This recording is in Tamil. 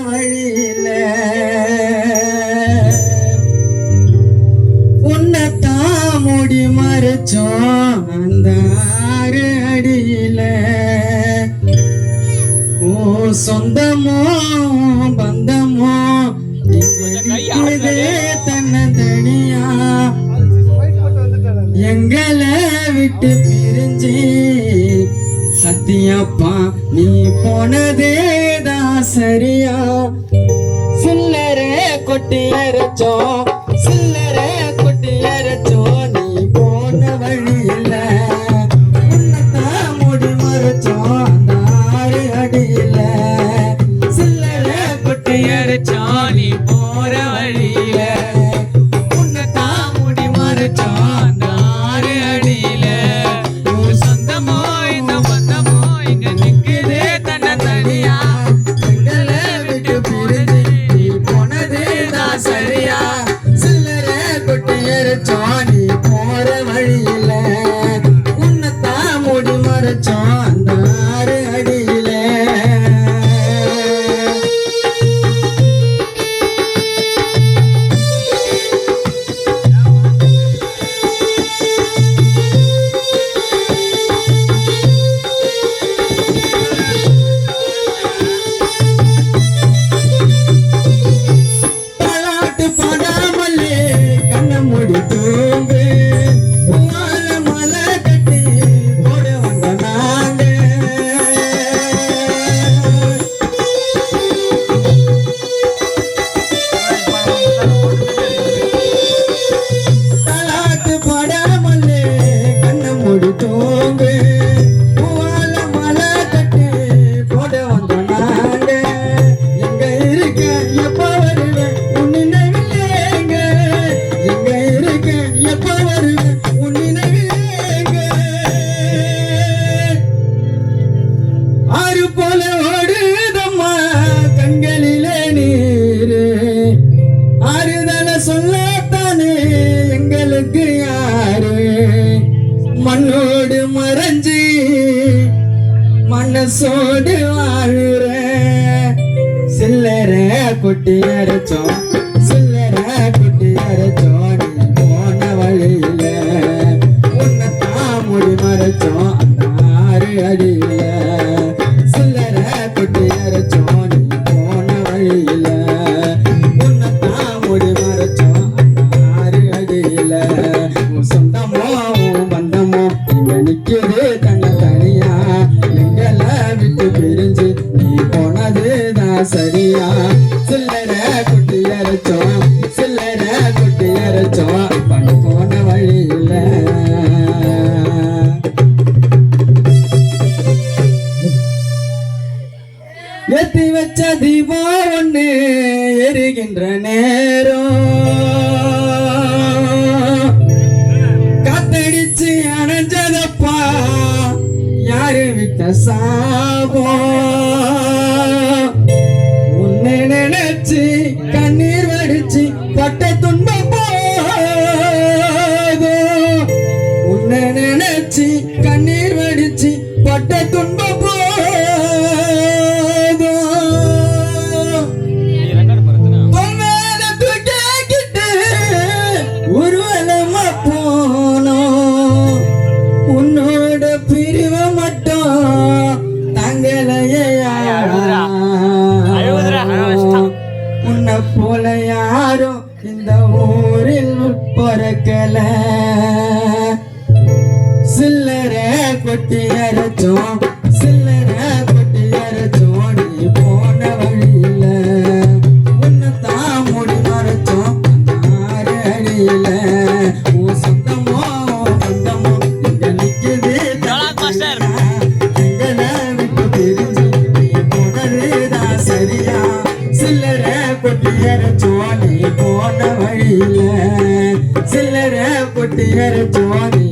வழியில உன்னத்தான் மூடி மறைச்சோம் அந்த 6 அடியில ஓ சொந்தமோ பந்தமோ தன்ன தனியா எங்களை விட்டு பிரிஞ்சு சத்தியப்பா நீ போனதேதான் சரியா சில்லற கொட்டி அரைச்சோம் சில்லற கொட்டி அரைச்சோம் நீ போன வழியில உன்னத்தான் மூடி மறைச்சோம் அந்த 6 அடியில சில்லற கொட்டி அரைச்சோம் நீ போற வழியில உன்னத்தான் மூடி மறைச்சோம் அந்த 6 அடியில சொந்தமோ இந்த பந்தமோ இங்க நிக்குதே தன்ன தனியா எங்களை விட்டு பிரிஞ்சு நீ போனதேதான் சரியா சில்லற கொட்டி அரைச்சோம் நீ போற வழியில உன்னத்தான் மூடி மறைச்சோம் அந்த 6 அடியில சொல்லத்தானே எங்களுக்கு யாரு மண்ணோடு மறைஞ்சி மனசோடு வாழுற சில்லற கொட்டி அரைச்சோம் சில்லற கொட்டி அரைச்சோம் நீ போன வழியில உன்னத்தான் மூடி மறைச்சோம் அந்த 6 அடியில சில்லற கொட்டி அரைச்சோம் நீ போன வழியில உன்னத்தான் மூடி மறைச்சோம் அந்த 6 அடியில சொந்தமோ பந்தமோ இங்க நிக்குது தன்ன தனியா எங்களை விட்டு பிரிஞ்சு நீ போனதுதான் சரியா சில்லற குட்டி அரைச்சோம் சில்லற குட்டி அரைச்சோம் பண்ண போன வழியில ஏத்தி வச்ச தீபம் ஒண்ணு எரிகின்ற நேரம் காத்தடிச்சு அணைஞ்சதப்பா யாரு விட்ட சாபம் உன்னை நினைச்சு கண்ணீர் வடிச்சு பட்ட துன்பம் போதும் உன்னை நினைச்சு கண்ணீர் வடிச்சு பட்ட துன்பம் போதும் பொன்மேல தூக்கிக்கிட்டு ஊர்வலமா போனோம் உன்னோட பிரிவை மட்டும் தங்களையா உன்னை போல யாரும் இந்த ஊரில் பிறக்கல சில்லற கொட்டி அரைச்சோம் சில்லற கொட்டி அரைச்சோம் நீ போன வழியில உன்னத்தான் மூடி மறைச்சோம் அந்த 6 அடியில உன் சொந்தமோ பந்தமோ இங்க நிக்குது எங்களை விட்டு பிரிஞ்சு நீ போனதுதான் சரியா சில்லற கொட்டி அரைச்சோம் நீ போன வழியில சில்லற கொட்டி அரைச்சோம் நீ